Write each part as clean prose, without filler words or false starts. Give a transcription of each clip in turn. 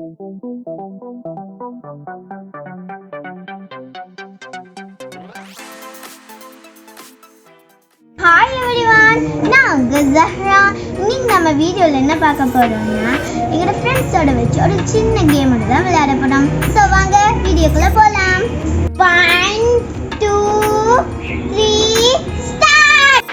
Hi everyone, நான் உங்கள் ஜஹ்ரா. இன்னைக்கு நம்ம வீடியோவில் என்ன பார்க்க போறோம்னா எங்களோட ஃப்ரெண்ட்ஸோட வச்சு ஒரு சின்ன கேம் தான் விளையாட போறோம். ஸோ வாங்க வீடியோக்குள்ள போகலாம். 1 2 3 ஸ்டார்ட்.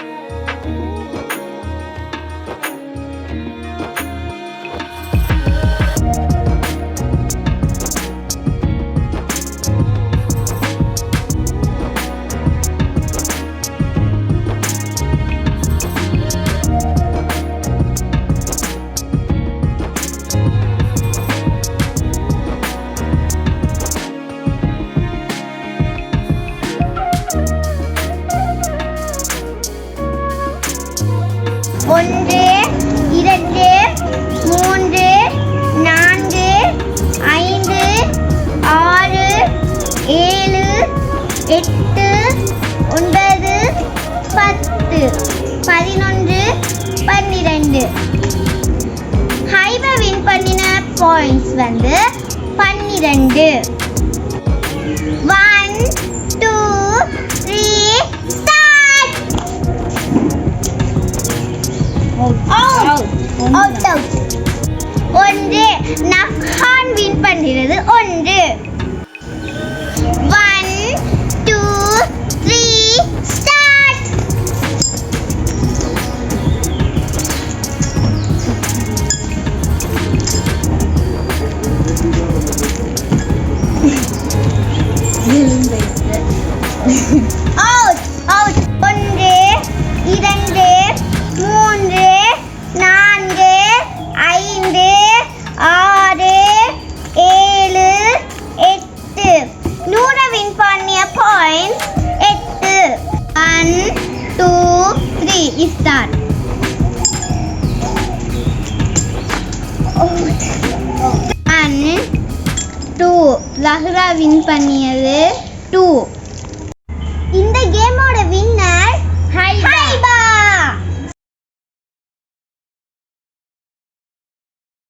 ஒன்று 2 3 4 5 6 7 8 9 10 11 12. ஹைவ வின் பண்ணின பாயிண்ட்ஸ் வந்து 12. 1 2 3 ஸ்டார்ட். ஒன்று நஃப்ஹான் வின் பண்ணுகிறது. 1 1 2 3 start. Out out. 1 2 3 4 5 6 7 8. Noora win பண்ணிய பாயிண்ட்ஸ் 8. 1 2 3 ஸ்டார்ட். 1 2 ஜஹ்ரா வின் பண்ணியது 2.